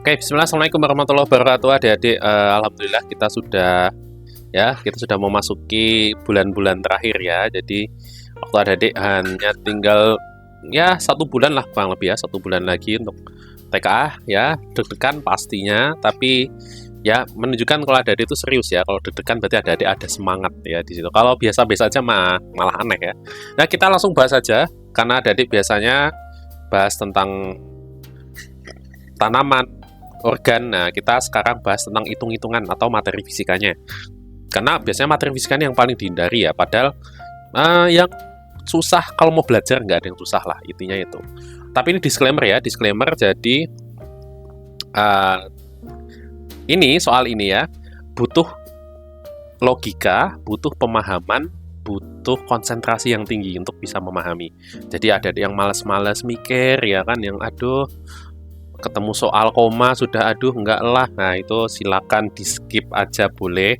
Oke, Bismillah, Assalamualaikum warahmatullahi wabarakatuh, adik-adik. Alhamdulillah kita sudah memasuki bulan-bulan terakhir ya. Jadi waktu adik-adik hanya tinggal ya 1 bulan lah kurang lebih ya, 1 bulan lagi untuk TKA ya. Deg-degan pastinya, tapi ya menunjukkan kalau adik-adik itu serius ya. Kalau deg-degan berarti adik-adik ada semangat ya di situ. Kalau biasa-biasa aja malah aneh ya. Nah, kita langsung bahas aja karena adik-adik biasanya bahas tentang tanaman, organ. Nah, kita sekarang bahas tentang hitung-hitungan atau materi fisikanya. Karena biasanya materi fisikanya yang paling dihindari ya. Padahal yang susah kalau mau belajar nggak ada yang susah lah, intinya itu. Tapi ini disclaimer ya, disclaimer. Jadi ini soal ini ya, butuh logika, butuh pemahaman, butuh konsentrasi yang tinggi untuk bisa memahami. Jadi ada yang malas-malas mikir ya kan, yang aduh ketemu soal koma sudah aduh enggak lah. Nah, itu silakan di skip aja boleh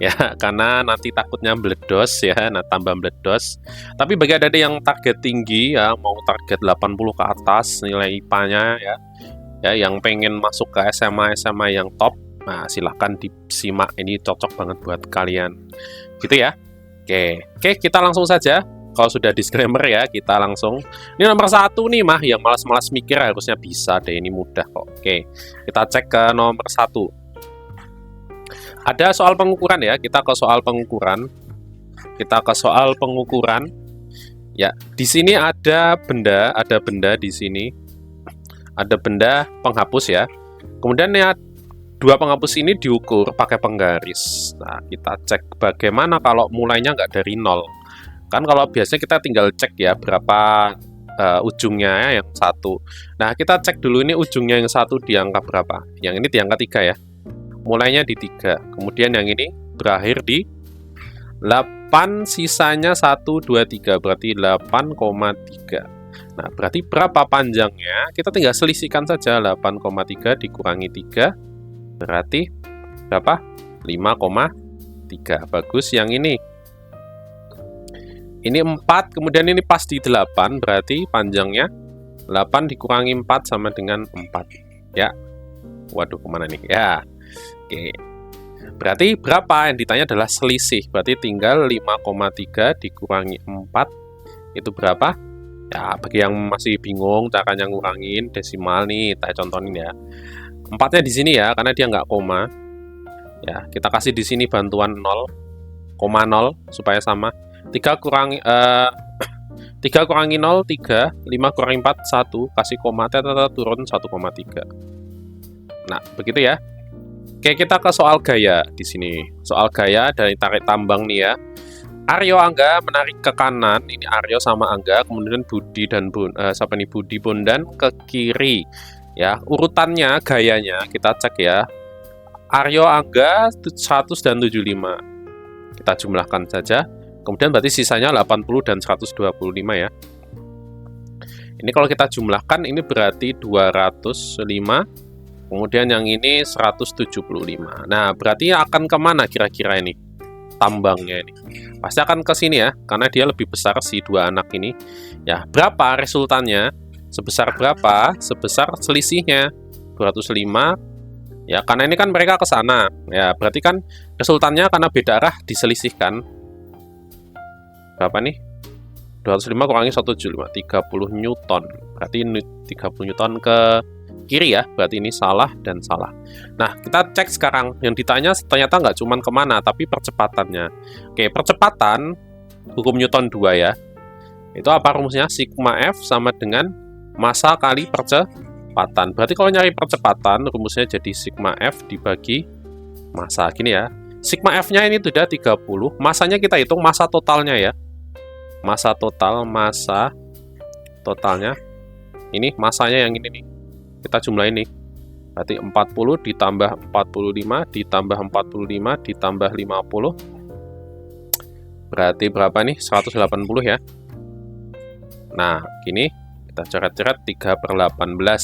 ya, karena nanti takutnya meledos ya. Nah, tambah meledos. Tapi bagi adik yang target tinggi ya, mau target 80 ke atas nilai IPA-nya ya, yang pengen masuk ke SMA yang top, nah silahkan disimak, ini cocok banget buat kalian gitu ya. Oke, kita langsung saja. Kalau sudah disclaimer ya, kita langsung. Ini nomor 1 nih mah, yang malas-malas mikir harusnya bisa deh, ini mudah kok. Oke, kita cek ke nomor 1. Ada soal pengukuran ya, kita ke soal pengukuran. Ya, di sini ada benda di sini. Ada benda penghapus ya. Kemudian ya, 2 penghapus ini diukur pakai penggaris. Nah, kita cek bagaimana kalau mulainya nggak dari 0. Kan kalau biasanya kita tinggal cek ya berapa ujungnya ya, yang 1. Nah, kita cek dulu ini ujungnya yang 1 di angka berapa. Yang ini di angka 3 ya. Mulainya di 3. Kemudian yang ini berakhir di 8, sisanya 1, 2, 3. Berarti 8,3. Nah, berarti berapa panjangnya? Kita tinggal selisihkan saja. 8,3 dikurangi 3. Berarti berapa? 5,3. Bagus, yang ini. Ini 4, kemudian ini pas di 8, berarti panjangnya 8 dikurangi 4 sama dengan 4. Ya. Waduh, kemana nih? Ya. Oke. Berarti berapa? Yang ditanya adalah selisih. Berarti tinggal 5,3 dikurangi 4. Itu berapa? Ya, bagi yang masih bingung caranya ngurangin desimal nih, saya contohin ya. 4-nya di sini ya, karena dia nggak koma. Ya, kita kasih di sini bantuan 0,0 supaya sama. 3 kurangi 0, 3. 5 kurangi 4, 1. Kasih koma, turun 1,3. Nah, begitu ya. Oke, kita ke soal gaya di sini. Soal gaya dari tarik tambang nih ya. Aryo Angga menarik ke kanan. Ini Aryo sama Angga. Kemudian Budi dan Budi Bondan ke kiri. Ya, urutannya, gayanya kita cek ya. Aryo Angga 100 dan 75. Kita jumlahkan saja. Kemudian berarti sisanya 80 dan 125 ya. Ini kalau kita jumlahkan, ini berarti 205. Kemudian yang ini 175. Nah, berarti akan kemana kira-kira ini? Tambangnya ini. Pasti akan ke sini ya, karena dia lebih besar si 2 anak ini. Ya, berapa resultannya? Sebesar berapa? Sebesar selisihnya. 205. Ya, karena ini kan mereka ke sana. Ya, berarti kan resultannya karena beda arah diselisihkan. Berapa nih? 205 kurangi 175, 30 Newton. Berarti 30 Newton ke kiri ya. Berarti ini salah dan salah. Nah, kita cek sekarang. Yang ditanya ternyata nggak cuma kemana, tapi percepatannya. Oke, percepatan, hukum Newton 2 ya. Itu apa rumusnya? Sigma F sama dengan massa kali percepatan. Berarti kalau nyari percepatan, rumusnya jadi sigma F dibagi massa. Gini ya. Sigma F-nya ini sudah 30. Masanya kita hitung massa totalnya ya. Massa totalnya. Ini massanya yang ini nih. Kita jumlah ini. Berarti 40 ditambah 45 ditambah 45 ditambah 50. Berarti berapa nih? 180 ya. Nah, gini. Kita coret-coret 3/18.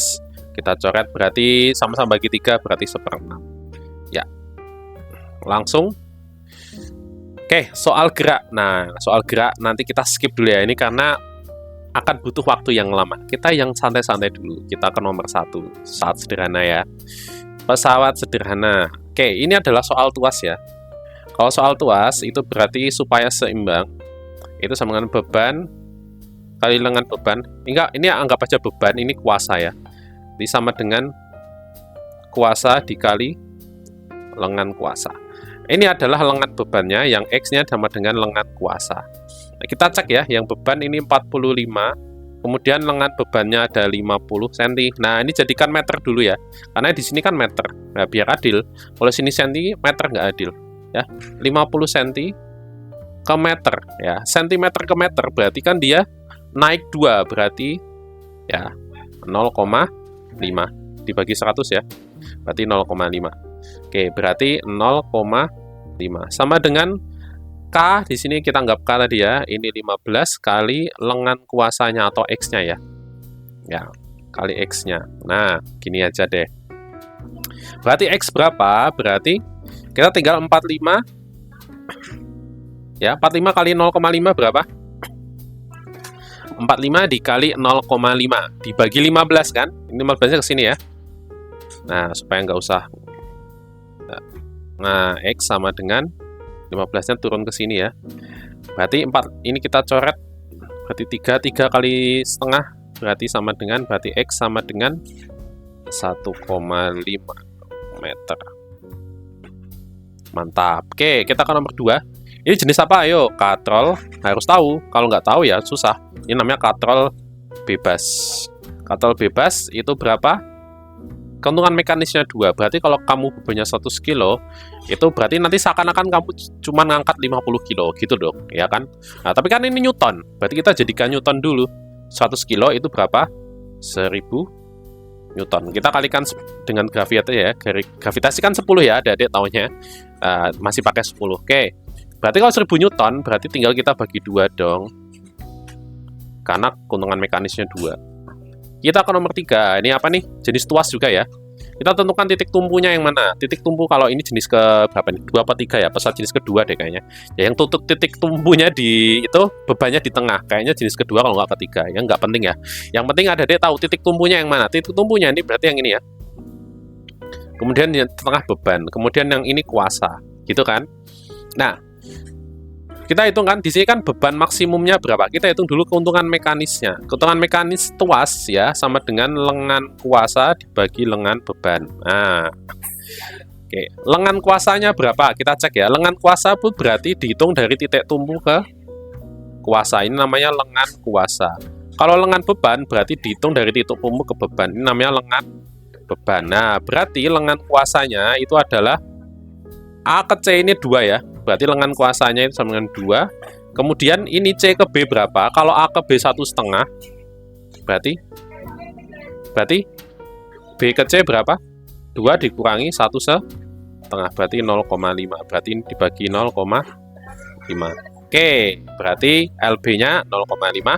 Kita coret berarti sama-sama bagi 3 berarti 1/6. Ya. Langsung. Oke, soal gerak. Nah, soal gerak nanti kita skip dulu ya. Ini karena akan butuh waktu yang lama. Kita yang santai-santai dulu. Kita ke nomor 1. Saat sederhana ya. Pesawat sederhana. Oke, ini adalah soal tuas ya. Kalau soal tuas itu berarti supaya seimbang. Itu sama dengan beban kali lengan beban. Enggak, ini anggap aja beban, ini kuasa ya. Ini sama dengan kuasa dikali lengan kuasa. Ini adalah lengan bebannya, yang X-nya sama dengan lengan kuasa. Nah, kita cek ya, yang beban ini 45, kemudian lengan bebannya ada 50 cm. Nah, ini jadikan meter dulu ya, karena di sini kan meter. Nah, biar adil, kalau sini cm nggak adil. Ya, 50 cm ke meter. Ya, centimeter ke meter, berarti kan dia naik 2, berarti ya 0,5 dibagi 100 ya, berarti 0,5. Oke, berarti 0,5 sama dengan K. Di sini kita anggap K tadi ya, ini 15 kali lengan kuasanya atau X-nya ya. Ya, kali X-nya. Nah, gini aja deh. Berarti X berapa? Berarti kita tinggal 45. Ya, 45 kali 0,5 berapa? 45 dikali 0,5 dibagi 15 kan? Ini 15-nya ke sini ya. Nah, supaya nggak usah. Nah, X sama dengan 15-nya turun ke sini ya. Berarti 4 ini kita coret. Berarti 3 kali setengah berarti sama dengan, berarti X sama dengan 1,5 meter. Mantap. Oke, kita ke nomor 2. Ini jenis apa? Ayo, katrol. Harus tahu. Kalau nggak tahu ya susah. Ini namanya katrol bebas. Katrol bebas itu berapa? Keuntungan mekanisnya 2. Berarti kalau kamu bebannya 100 kilo, itu berarti nanti seakan-akan kamu cuma ngangkat 50 kilo gitu dong, ya kan? Nah, tapi kan ini Newton. Berarti kita jadikan Newton dulu. 100 kilo itu berapa? 1000 Newton. Kita kalikan dengan gravitasi ya. Gravitasi kan 10 ya, adik-adik taunya. Masih pakai 10. Oke. Berarti kalau 1000 Newton, berarti tinggal kita bagi 2 dong. Karena keuntungan mekanisnya 2. Kita ke nomor 3. Ini apa nih? Jenis tuas juga ya. Kita tentukan titik tumpunya yang mana. Titik tumpu kalau ini jenis ke berapa nih? 2 apa 3 ya? Pesawat jenis kedua deh kayaknya. Ya, yang tutup titik tumpunya di itu bebannya di tengah. Kayaknya jenis kedua kalau nggak ketiga. Yang nggak penting ya. Yang penting ada deh tahu titik tumpunya yang mana. Titik tumpunya ini berarti yang ini ya. Kemudian yang tengah beban. Kemudian yang ini kuasa. Gitu kan? Nah, kita hitung kan, di sini kan beban maksimumnya berapa? Kita hitung dulu keuntungan mekanisnya. Keuntungan mekanis tuas ya sama dengan lengan kuasa dibagi lengan beban. Nah, oke, lengan kuasanya berapa? Kita cek ya. Lengan kuasa pun berarti dihitung dari titik tumpu ke kuasa. Ini namanya lengan kuasa. Kalau lengan beban berarti dihitung dari titik tumpu ke beban. Ini namanya lengan beban. Nah, berarti lengan kuasanya itu adalah A ke C ini 2 ya. Berarti lengan kuasanya itu sama dengan 2. Kemudian ini C ke B berapa? Kalau A ke B 1,5. Berarti B ke C berapa? 2 dikurangi 1,5. Berarti 0,5. Berarti ini dibagi 0,5. Oke, berarti LB-nya 0,5.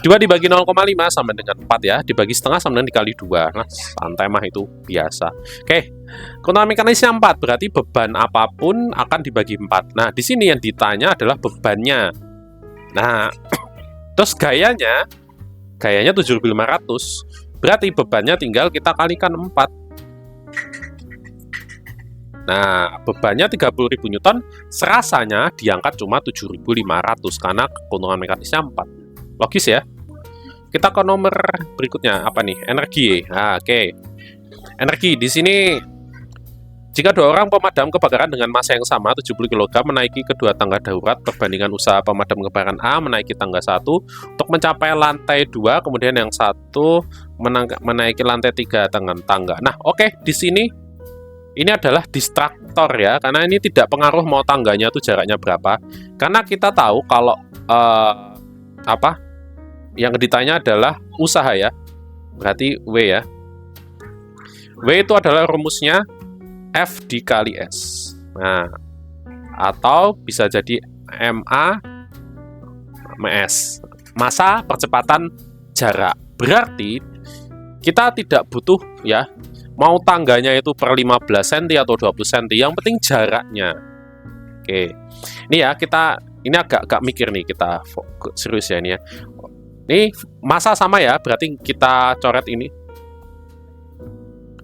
2 dibagi 0,5 sama dengan 4 ya. Dibagi setengah sama dengan dikali 2. Nah, santai mah itu biasa. Oke. Keuntungan mekanisnya 4, berarti beban apapun akan dibagi 4. Nah, di sini yang ditanya adalah bebannya. Nah, terus gayanya 7.500. Berarti bebannya tinggal kita kalikan 4. Nah, bebannya 30.000 Newton, serasanya diangkat cuma 7.500 karena keuntungan mekanisnya 4. Logis ya? Kita ke nomor berikutnya, apa nih? Energi. Nah, oke. Energi di sini. Jika 2 orang pemadam kebakaran dengan massa yang sama 70 kg menaiki kedua tangga darurat, perbandingan usaha pemadam kebakaran A menaiki tangga 1 untuk mencapai lantai 2, kemudian yang satu menaiki lantai 3 dengan tangga. Nah, oke, di sini ini adalah distraktor ya, karena ini tidak pengaruh mau tangganya itu jaraknya berapa. Karena kita tahu kalau yang ditanya adalah usaha ya. Berarti W ya. W itu adalah rumusnya F dikali S. Nah, atau bisa jadi MA MS. Massa percepatan jarak. Berarti kita tidak butuh ya mau tangganya itu per 15 cm atau 20 cm. Yang penting jaraknya. Oke. Ini ya ini agak mikir nih, kita serius ya ini ya. Ini massa sama ya, berarti kita coret ini.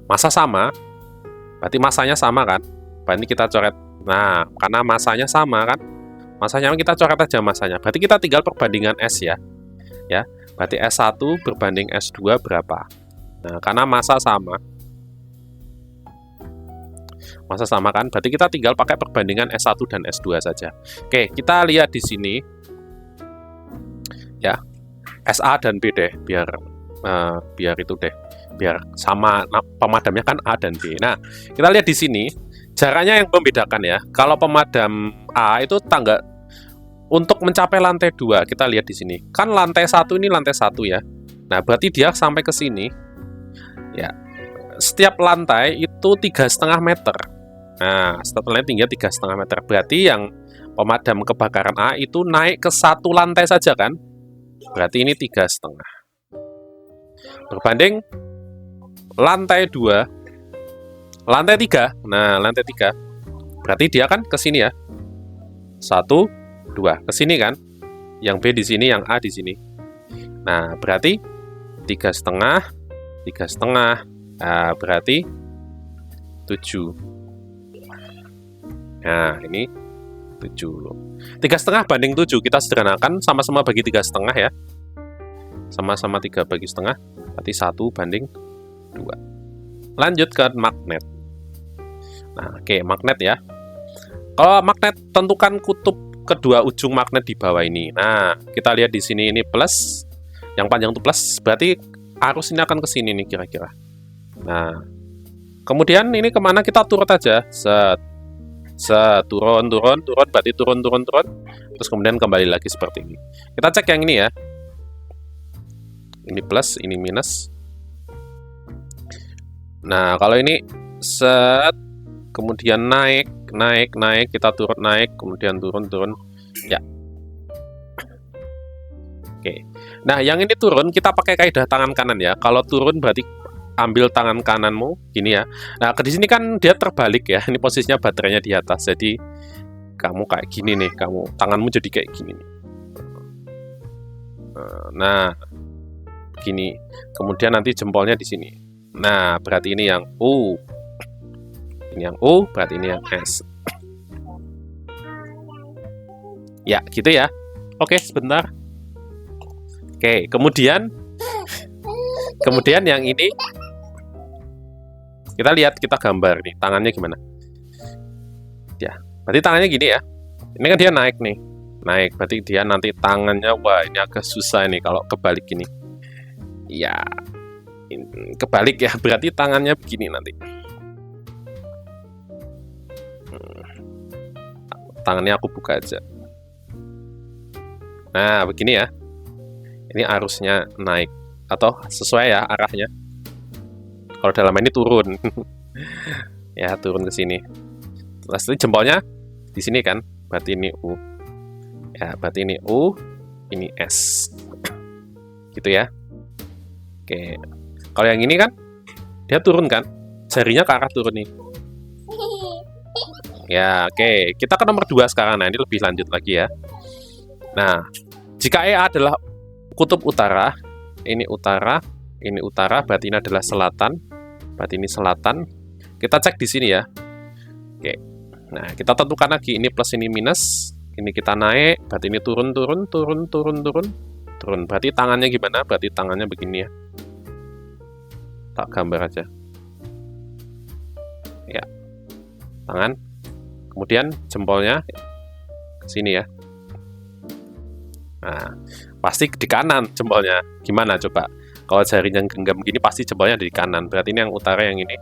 Massa sama, berarti massanya sama kan? Berarti kita coret. Nah, karena massanya sama kan? Massanya kita coret aja massanya. Berarti kita tinggal perbandingan S ya. Ya, berarti S1 berbanding S2 berapa? Nah, karena massa sama. Massa sama kan? Berarti kita tinggal pakai perbandingan S1 dan S2 saja. Oke, kita lihat di sini. Ya, SA dan B deh, biar itu deh. Biar sama, nah, pemadamnya kan A dan B. Nah, kita lihat di sini, jaraknya yang membedakan ya. Kalau pemadam A itu tangga untuk mencapai lantai 2, kita lihat di sini. Kan lantai 1 ini lantai 1 ya. Nah, berarti dia sampai ke sini. Ya. Setiap lantai itu 3,5 meter. Nah, setiap lantai tinggi 3,5 meter. Berarti yang pemadam kebakaran A itu naik ke 1 lantai saja kan? Berarti ini 3,5. Berbanding lantai 2, lantai 3. Nah, lantai 3. Berarti dia kan ke sini ya. 1, 2. Ke sini kan? Yang B di sini, yang A di sini. Nah, berarti 3,5, 3,5. Nah, berarti 7. Nah, ini 7. 3,5 banding 7. Kita sederhanakan, sama-sama bagi 3,5 ya. Sama-sama 3 bagi setengah. Berarti 1 banding 2. Lanjut ke magnet. Nah, oke, magnet ya. Kalau magnet, tentukan kutub kedua ujung magnet di bawah ini. Nah, kita lihat di sini ini plus. Yang panjang itu plus, berarti arus ini akan ke sini nih kira-kira. Nah, kemudian ini kemana kita turut aja. Turun, berarti turun. Terus kemudian kembali lagi seperti ini. Kita cek yang ini ya. Ini plus, ini minus. Nah, kalau ini kemudian naik, kita turut naik, kemudian turun. Ya. Oke. Nah, yang ini turun, kita pakai kaidah tangan kanan ya. Kalau turun berarti ambil tangan kananmu, gini ya. Nah, di sini kan dia terbalik ya. Ini posisinya baterainya di atas. Jadi, kamu kayak gini nih, tanganmu jadi kayak gini nih. Nah, begini. Kemudian nanti jempolnya di sini. Nah, berarti ini yang U. Ini yang U, berarti ini yang S. Ya, gitu ya. Oke, sebentar. Oke, kemudian yang ini kita lihat, kita gambar nih, tangannya gimana. Ya, berarti tangannya gini ya. Ini kan dia naik nih. Naik, berarti dia nanti tangannya, wah ini agak susah nih kalau kebalik gini. Ya, kebalik ya, berarti tangannya begini nanti. Tangannya aku buka aja. Nah, begini ya. Ini arusnya naik. Atau sesuai ya arahnya. Kalau dalam ini turun. Ya, turun ke sini. Terus jempolnya di sini kan. Berarti ini U. Ya, berarti ini U, ini S. Gitu ya. Oke. Kalau yang ini kan, dia turun kan? Jarinya ke arah turun nih. Ya, oke. Kita ke nomor 2 sekarang. Nah, ini lebih lanjut lagi ya. Nah, jika E adalah kutub utara, ini utara, berarti ini adalah selatan. Berarti ini selatan. Kita cek di sini ya. Oke. Nah, kita tentukan lagi. Ini plus, ini minus. Ini kita naik. Berarti ini turun. Berarti tangannya gimana? Berarti tangannya begini ya. Tak gambar aja. Ya. Tangan. Kemudian jempolnya ke sini ya. Nah, pasti di kanan jempolnya. Gimana coba? Kalau jarinya genggam gini pasti jempolnya di kanan. Berarti ini yang utara, yang ini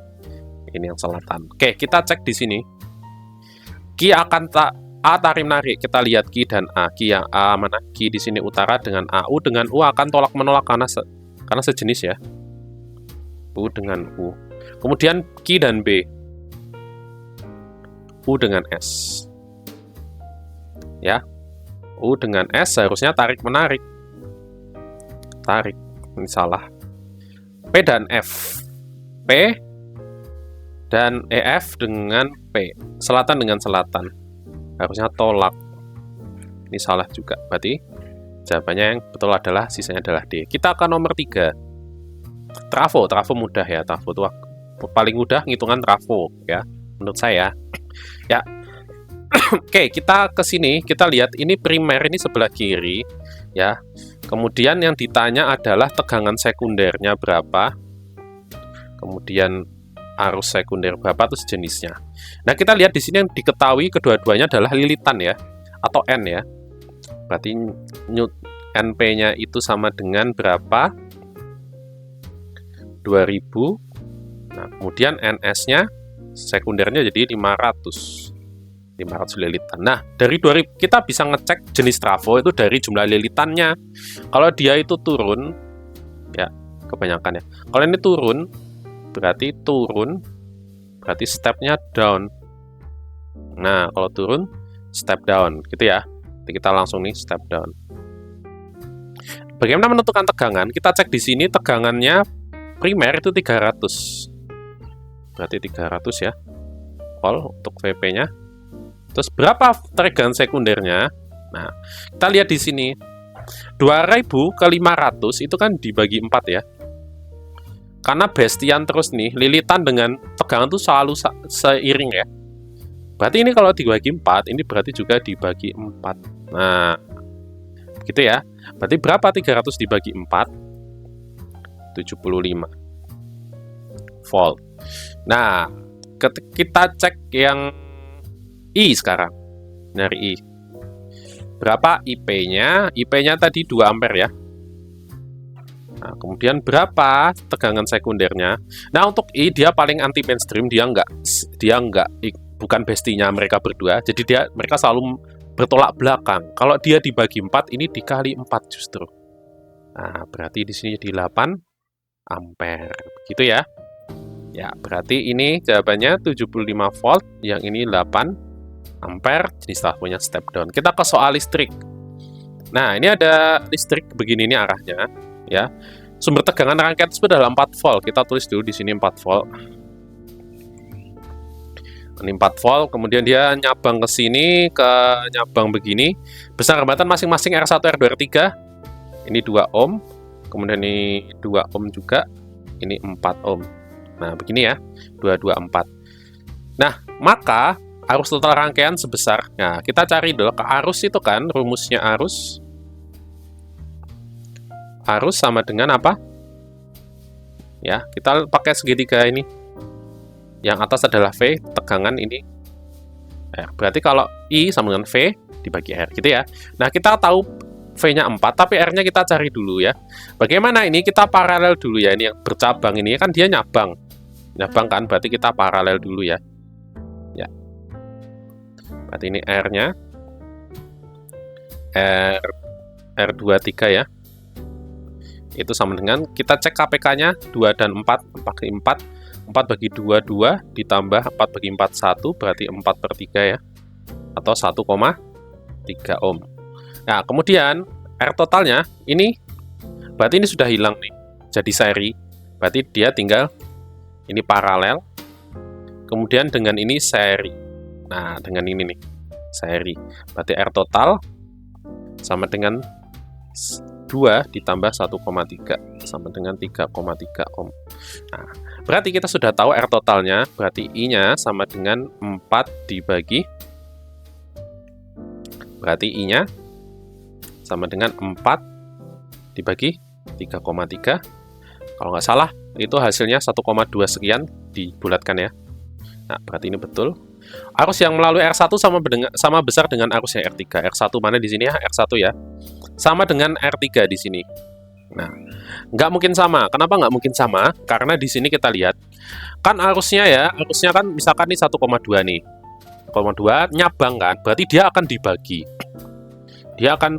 yang selatan. Oke, kita cek di sini. Ki akan A tarik-menarik. Kita lihat Ki dan A. Ki yang A mana? Ki di sini utara dengan A. U dengan U akan tolak-menolak karena sejenis ya. U dengan U. Kemudian Ki dan B. U dengan S. Ya. U dengan S harusnya tarik-menarik. Tarik. Ini salah. P dan F. P dan EF dengan P. Selatan dengan selatan. Harusnya tolak. Ini salah juga. Berarti Jawabannya yang betul adalah sisanya adalah D. Kita ke nomor 3. Trafo mudah ya. Trafo itu paling mudah ngitungan trafo ya, menurut saya. Ya. Oke, kita ke sini, kita lihat ini primer ini sebelah kiri ya. Kemudian yang ditanya adalah tegangan sekundernya berapa. Kemudian arus sekunder berapa, terus jenisnya. Nah, kita lihat di sini yang diketahui kedua-duanya adalah lilitan ya, atau N ya. Berarti NP-nya itu sama dengan berapa? 2000. Nah, kemudian NS-nya sekundernya jadi 500 lilitan. Nah, dari 2000 kita bisa ngecek jenis trafo itu dari jumlah lilitannya. Kalau dia itu turun, ya kebanyakan ya. Kalau ini turun, berarti stepnya down. Nah, kalau turun, step down, gitu ya. Jadi kita langsung nih step down. Bagaimana menentukan tegangan? Kita cek di sini tegangannya primer itu 300. Berarti 300 ya. Volt untuk VP-nya. Terus berapa tegangan sekundernya? Nah, kita lihat di sini. 2000 ke 500 itu kan dibagi 4 ya. Karena bestian terus nih, lilitan dengan tegangan itu selalu seiring ya. Berarti ini kalau dibagi 4, ini berarti juga dibagi 4. Nah, gitu ya. Berarti berapa 300 dibagi 4? 75 volt. Nah, kita cek yang I sekarang. Dari I. Berapa IP-nya? IP-nya tadi 2 ampere ya. Nah, kemudian berapa tegangan sekundernya? Nah, untuk I dia paling anti mainstream, dia bukan bestinya mereka berdua. Jadi mereka selalu bertolak belakang. Kalau dia dibagi 4, ini dikali 4 justru. Nah, berarti di sini jadi 8 ampere. Gitu ya. Ya, berarti ini jawabannya 75 volt, yang ini 8 ampere, jenis trafonya step down. Kita ke soal listrik. Nah, ini ada listrik begini nih arahnya, ya. Sumber tegangan rangkaian tersebut adalah 4 volt. Kita tulis dulu di sini 4 volt. Ini 4 volt, kemudian dia nyabang ke sini, nyabang begini. Besar hambatan masing-masing R1, R2, R3. Ini 2 ohm, kemudian ini 2 ohm juga. Ini 4 ohm. Nah, begini ya, 2, 2, 4. Nah, maka arus total rangkaian sebesar, nah kita cari dulu ke arus itu kan, rumusnya arus sama dengan apa? Ya, kita pakai segitiga ini. Yang atas adalah V, tegangan ini R. Berarti kalau I sama dengan V dibagi R, gitu ya. Nah, kita tahu V-nya 4, tapi R-nya kita cari dulu ya. Bagaimana ini? Kita paralel dulu ya. Ini yang bercabang ini kan dia nyabang. Nyabang kan, berarti kita paralel dulu ya. Ya. Berarti ini R-nya. R23 ya. Itu sama dengan, kita cek KPK-nya 2 dan 4. Pakai 4 bagi 2, 2. Ditambah 4 bagi 4, 1. Berarti 4/3 ya. Atau 1,3 ohm. Nah, kemudian R totalnya ini berarti ini sudah hilang nih. Jadi seri. Berarti dia tinggal ini paralel. Kemudian dengan ini seri. Nah, dengan ini nih seri. Berarti R total sama dengan 2 ditambah 1,3 sama dengan 3,3 ohm. Nah, berarti kita sudah tahu R totalnya, berarti I-nya sama dengan 4 dibagi. Berarti I-nya sama dengan 4 dibagi 3,3. Kalau nggak salah, itu hasilnya 1,2 sekian dibulatkan ya. Nah, berarti ini betul. Arus yang melalui R1 sama besar dengan arus yang R3. R1 mana di sini ya? R1 ya. Sama dengan R3 di sini. Nah, nggak mungkin sama. Kenapa nggak mungkin sama? Karena di sini kita lihat, kan arusnya ya, arusnya kan misalkan ini 1,2 nih. 1,2 nyabang kan, berarti dia akan dibagi. Dia akan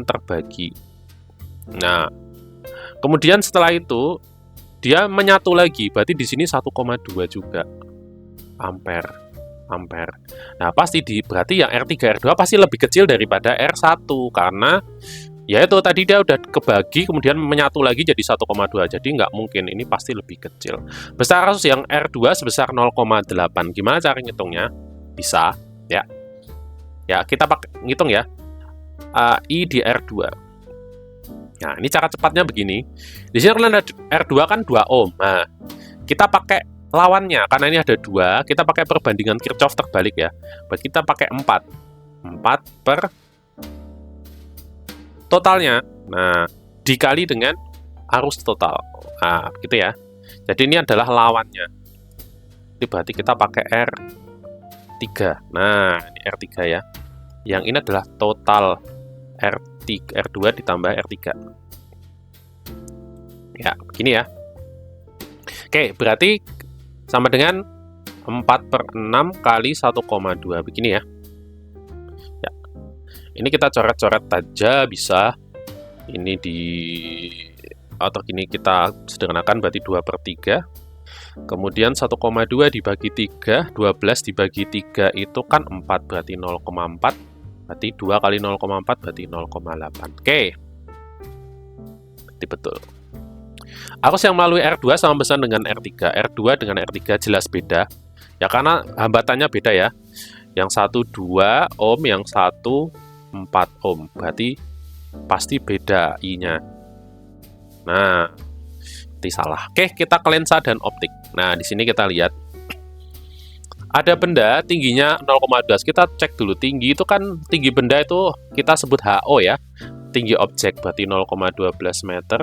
terbagi. Nah, kemudian setelah itu dia menyatu lagi, berarti di sini 1,2 juga ampere. Nah, pasti berarti yang R3, R2 pasti lebih kecil daripada R1 karena ya itu tadi dia udah kebagi kemudian menyatu lagi jadi 1,2. Jadi nggak mungkin, ini pasti lebih kecil. Besar arus yang R2 sebesar 0,8. Gimana cara ngitungnya? Bisa ya. Ya, kita pakai ngitung ya. I di R2. Nah, ini cara cepatnya begini. Di sini kalau ada R2 kan 2 ohm. Nah, kita pakai lawannya. Karena ini ada 2, kita pakai perbandingan Kirchhoff terbalik ya. Berarti kita pakai 4. 4 per totalnya. Nah, dikali dengan arus total. Nah, gitu ya. Jadi ini adalah lawannya. Jadi berarti kita pakai R3. Nah, ini R3 ya. Yang ini adalah total R2 ditambah R3. Ya, begini ya. Oke, berarti sama dengan 4 per 6 kali 1,2. Begini ya. Ya. Ini kita coret-coret saja bisa. Ini atau gini kita sederhanakan berarti 2 per 3. Kemudian 1,2 dibagi 3, 12 dibagi 3 itu kan 4, berarti 0,4. Berarti 2 kali 0,4 berarti 0,8. Oke. Berarti betul. Arus yang melalui R2 sama besar dengan R3. R2 dengan R3 jelas beda. Ya karena hambatannya beda ya. Yang satu 2 ohm, yang satu 4 ohm. Berarti pasti beda I-nya. Nah, berarti salah. Oke, kita ke lensa dan optik. Nah, di sini kita lihat ada benda tingginya 0,12. Kita cek dulu tinggi itu kan tinggi benda itu kita sebut HO ya. Tinggi objek berarti 0,12 meter.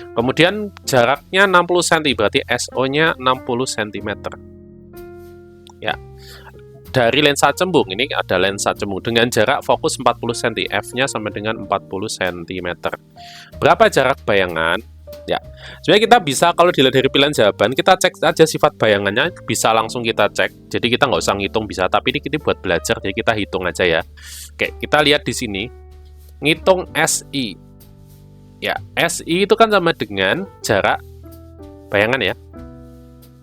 Kemudian jaraknya 60 cm berarti SO-nya 60 cm. Ya. Dari lensa cembung, ini ada lensa cembung dengan jarak fokus 40 cm, f-nya sama dengan 40 cm. Berapa jarak bayangan? Ya, sebenarnya kita bisa kalau dilihat dari pilihan jawaban, kita cek aja sifat bayangannya, bisa langsung kita cek. Jadi kita nggak usah ngitung bisa, tapi ini kita buat belajar, jadi kita hitung aja ya. Oke, kita lihat di sini, ngitung SI. Ya, SI itu kan sama dengan jarak bayangan ya.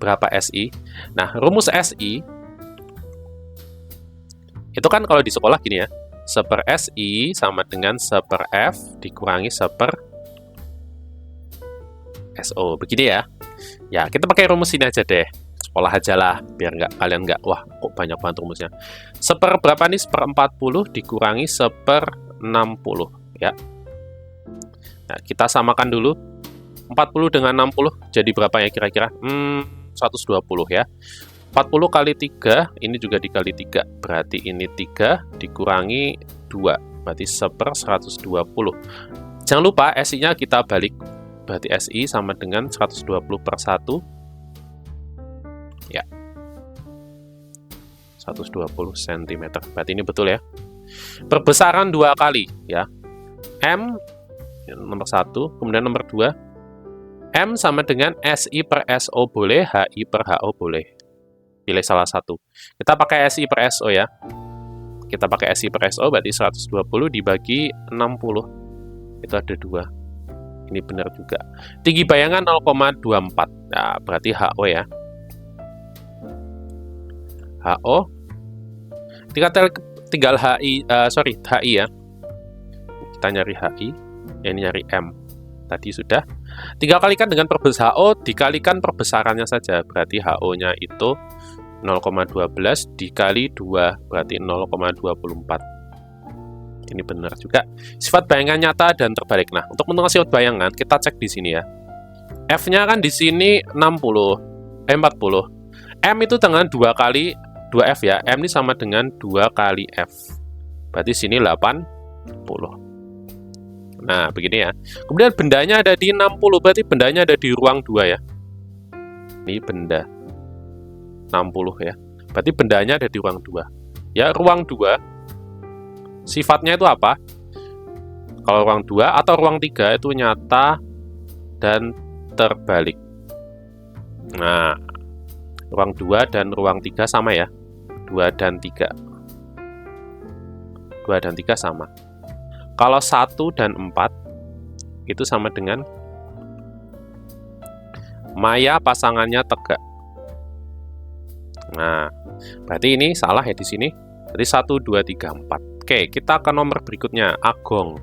Berapa SI? Nah, rumus SI itu kan kalau di sekolah gini ya, 1/SI sama dengan 1/F dikurangi 1/SO. Begini ya. Ya, kita pakai rumus ini aja deh. Sekolah aja lah, biar kalian nggak, wah kok banyak banget rumusnya. 1/, berapa nih? 1/40 dikurangi 1/60 ya. Nah, kita samakan dulu. 40 dengan 60 jadi berapa ya kira-kira? 120 ya. 40 kali 3, ini juga dikali 3. Berarti ini 3 dikurangi 2. Berarti 1/120. Jangan lupa SI-nya kita balik. Berarti SI sama dengan 120 per 1. Ya. 120 cm. Berarti ini betul ya. Perbesaran 2 kali ya. M nomor 1, kemudian nomor 2. M sama dengan SI per SO boleh, HI per HO boleh. Pilih salah satu. Kita pakai SI per SO ya. Kita pakai SI per SO berarti 120 dibagi 60. Itu ada 2. Ini benar juga. Tinggi bayangan 0,24. Nah, berarti HO ya. HO. Tinggal HI ya. Kita nyari HI. Ini nyari M. Tadi sudah. Tinggal kalikan dengan HO, dikalikan perbesarannya saja. Berarti HO-nya itu 0,12 dikali 2, berarti 0,24. Ini benar juga. Sifat bayangan nyata dan terbalik. Nah, untuk menentukan sifat bayangan, kita cek di sini ya. F-nya kan di sini 40. M itu dengan 2 kali 2F ya. M ini sama dengan 2 kali F. Berarti sini 80. Nah, begini ya. Kemudian bendanya ada di 60, berarti bendanya ada di ruang 2 ya. Ini benda 60 ya. Berarti bendanya ada di ruang 2. Ya, ruang 2 sifatnya itu apa? Kalau ruang 2 atau ruang 3 itu nyata dan terbalik. Nah, ruang 2 dan ruang 3 sama ya. 2 dan 3. 2 dan 3 sama. Kalau 1 dan 4 itu sama dengan maya pasangannya tegak. Nah, berarti ini salah ya di sini. Berarti 1, 2, 3, 4. Oke, kita ke nomor berikutnya, Agong.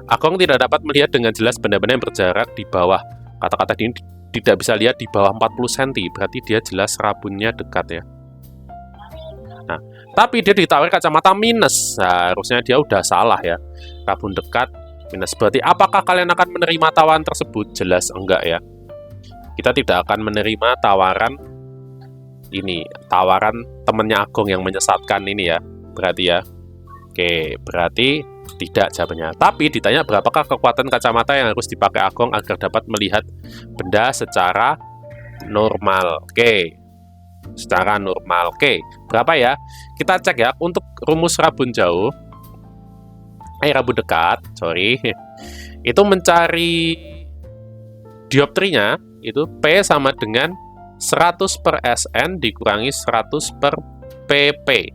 Agong tidak dapat melihat dengan jelas benda-benda yang berjarak di bawah. Kata-kata ini tidak bisa lihat di bawah 40 cm, berarti dia jelas rabunnya dekat ya. Nah, Tapi dia ditawari kacamata minus. Nah, harusnya dia udah salah ya. Rabun dekat minus. Berarti apakah kalian akan menerima tawaran tersebut? Jelas enggak ya. Kita tidak akan menerima tawaran ini. Tawaran temennya Agong yang menyesatkan ini ya. Berarti ya. Oke, berarti tidak jawabannya. Tapi ditanya berapakah kekuatan kacamata yang harus dipakai Agong agar dapat melihat benda secara normal. Oke. Secara normal. Oke, berapa ya? Kita cek ya untuk rumus rabun jauh. Rabun dekat, sorry. Itu mencari dioptrinya itu P sama dengan 100 per SN dikurangi 100 per PP.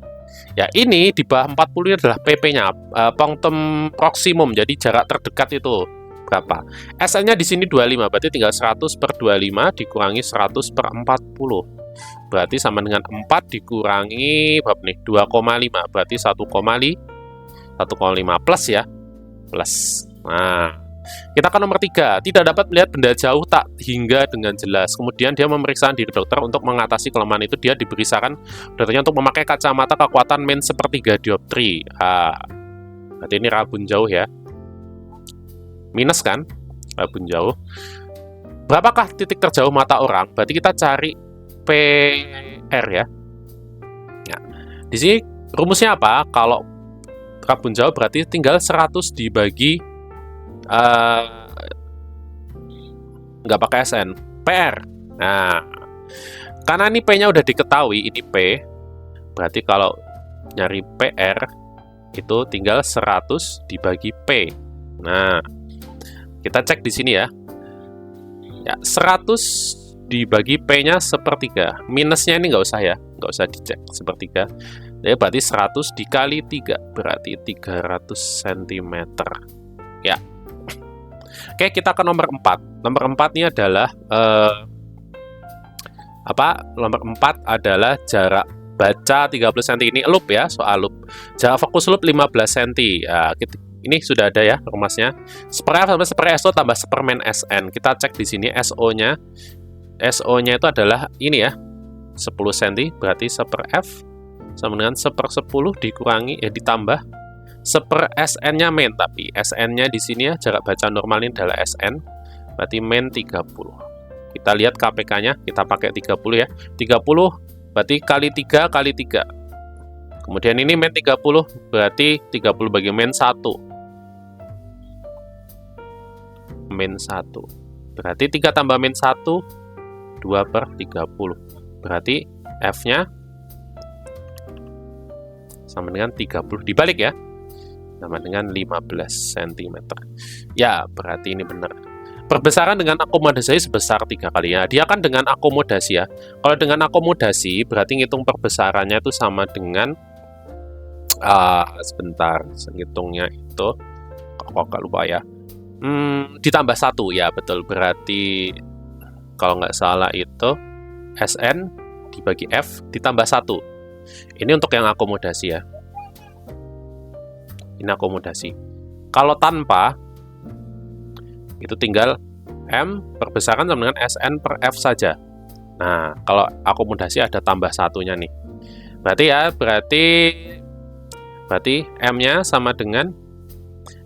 Ya, ini di bawah 40 ini adalah PP-nya, punctum proximum, jadi jarak terdekat itu berapa? SN-nya di sini 25, berarti tinggal 100 per 25 dikurangi 100 per 40. Berarti sama dengan 4 dikurangi berapa nih? 2,5, berarti 1,5 plus ya. Plus. Nah, kita ke nomor 3. Tidak dapat melihat benda jauh tak hingga dengan jelas. Kemudian dia memeriksa diri dokter untuk mengatasi kelemahan itu. Dia diberi saran dokternya untuk memakai kacamata kekuatan min sepertiga dioptri. Berarti ini rabun jauh ya. Minus kan? Rabun jauh. Berapakah titik terjauh mata orang? Berarti kita cari PR ya. Ya. Di sini rumusnya apa? Kalau rabun jauh berarti tinggal 100 dibagi nggak pakai SN, PR. Nah, karena ini P-nya udah diketahui, ini P. Berarti kalau nyari PR itu tinggal 100 dibagi P. Nah, kita cek di sini ya. Ya, 100 dibagi P-nya sepertiga. Minusnya ini nggak usah ya, nggak usah dicek sepertiga. Jadi berarti 100 dikali 3, berarti 300 cm. Ya. Oke, kita ke nomor 4. Nomor 4 ini adalah Nomor 4 adalah jarak baca 30 cm. Ini loop ya, soal loop. Jarak fokus loop 15 cm. Ya, ini sudah ada ya rumusnya. Seper F sama seper SO tambah sepermen SN. Kita cek di sini SO-nya. SO-nya itu adalah ini ya, 10 cm, berarti seper F sama dengan seper 10 dikurangi, ditambah seper SN-nya min, tapi SN-nya di sini ya, jarak baca normal ini adalah SN, berarti min 30. Kita lihat KPK-nya, kita pakai 30 ya, 30 berarti kali 3 kali 3. Kemudian ini min 30, berarti 30 bagi min 1. Min 1. Berarti 3 tambah min 1, 2 per 30. Berarti F-nya sama dengan 30. Dibalik ya. Sama dengan 15 cm. Ya, berarti ini benar. Perbesaran dengan akomodasi sebesar 3 kali. Ya, dia kan dengan akomodasi ya. Kalau dengan akomodasi, berarti ngitung perbesarannya itu sama dengan sebentar, ngitungnya itu kok gak lupa ya. Ditambah 1 ya, betul. Berarti kalau nggak salah itu SN dibagi F ditambah 1. Ini untuk yang akomodasi ya. Ini akomodasi. Kalau tanpa, itu tinggal M perbesaran sama dengan SN per F saja. Nah, kalau akomodasi ada tambah satunya nih. Berarti M-nya sama dengan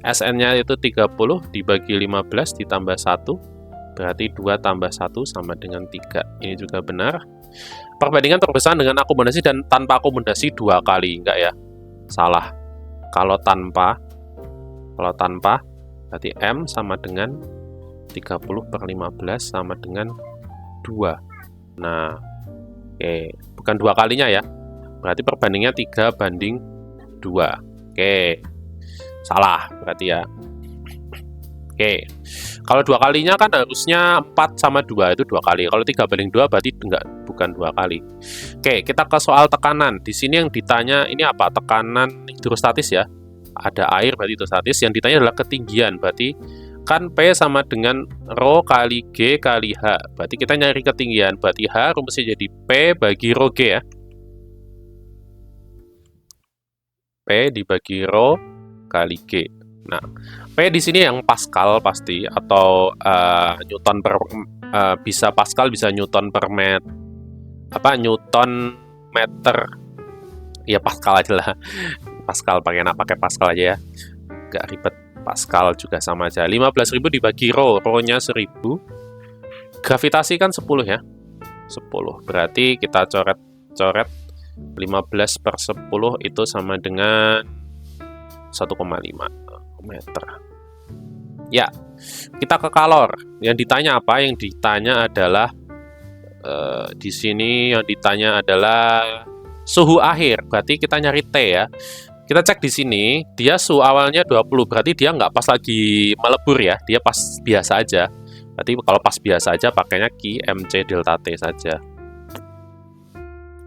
SN-nya itu 30 dibagi 15 ditambah 1. Berarti 2 tambah 1 sama dengan 3. Ini juga benar. Perbandingan perbesaran dengan akomodasi dan tanpa akomodasi 2 kali. Enggak ya? Salah. Kalau tanpa, berarti M sama dengan 30 per 15 sama dengan 2. Nah, oke. Bukan 2 kalinya ya. Berarti perbandingannya 3 banding 2. Oke. Salah berarti ya. Oke. Kalau 2 kalinya kan harusnya 4 sama 2 itu 2 kali. Kalau 3 banding 2 berarti bukan 2 kali. Oke, kita ke soal tekanan. Di sini yang ditanya ini apa? Tekanan hidrostatis ya. Ada air berarti hidrostatis. Yang ditanya adalah ketinggian. Berarti kan P sama dengan Rho kali G kali H. Berarti kita nyari ketinggian. Berarti H rumusnya jadi P bagi Rho G ya. P dibagi Rho kali G. Nah, P di sini yang Pascal pasti atau Newton per bisa Pascal bisa Newton per Newton meter Ya Pascal aja lah. Pascal pakai Pascal aja ya. Gak ribet. Pascal juga sama aja. 15.000 dibagi Rho-nya 1.000. Gravitasi kan 10 ya. 10. Berarti kita coret 15 per 10 itu sama dengan 1,5 meter. Ya, kita ke kalor. Yang ditanya apa? Yang ditanya adalah di sini yang ditanya adalah suhu akhir. Berarti kita nyari T ya. Kita cek di sini, dia suhu awalnya 20, berarti dia nggak pas lagi melebur ya, dia pas biasa aja. Berarti kalau pas biasa aja pakainya Q MC delta T saja.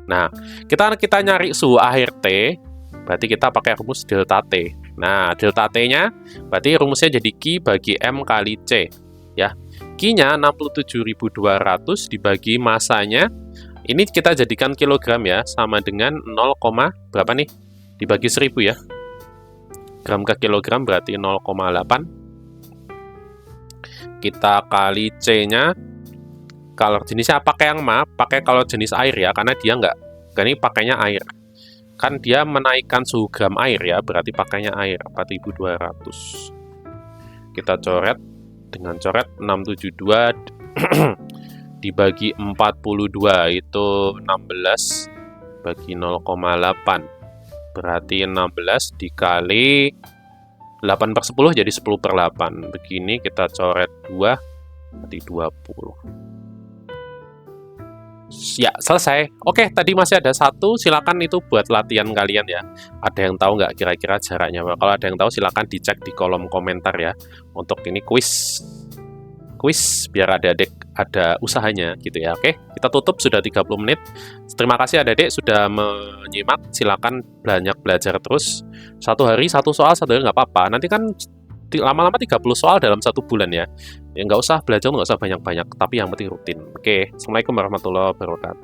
Nah, kita nyari suhu akhir T, berarti kita pakai rumus delta T. Nah, delta T-nya berarti rumusnya jadi Q bagi M kali C. Ya, Q-nya 67.200 dibagi masanya, ini kita jadikan kilogram ya, sama dengan 0, berapa nih? Dibagi 1000 ya. Gram ke kilogram berarti 0,8. Kita kali C-nya. Kalau jenisnya pakai yang pakai kalau jenis air ya, karena dia nggak, ini pakainya air. Kan dia menaikkan suhu gram air ya, berarti pakainya air, 4200. Kita coret, dengan coret 672 dibagi 42, itu 16 bagi 0,8. Berarti 16 dikali 8 per 10 jadi 10 per 8. Begini kita coret 2, berarti 20. Ya, selesai. Oke, tadi masih ada satu. Silakan itu buat latihan kalian ya. Ada yang tahu nggak kira-kira jaraknya? Kalau ada yang tahu silakan dicek di kolom komentar ya. Untuk ini kuis biar adik-adik ada usahanya gitu ya. Oke, kita tutup sudah 30 menit. Terima kasih adik-adik sudah menyimak. Silakan banyak belajar terus. Satu hari satu soal, satu hari nggak apa-apa. Nanti kan lama-lama 30 soal dalam 1 bulan ya. Ya nggak usah belajar, nggak usah banyak-banyak, tapi yang penting rutin. Oke, Assalamualaikum warahmatullahi wabarakatuh.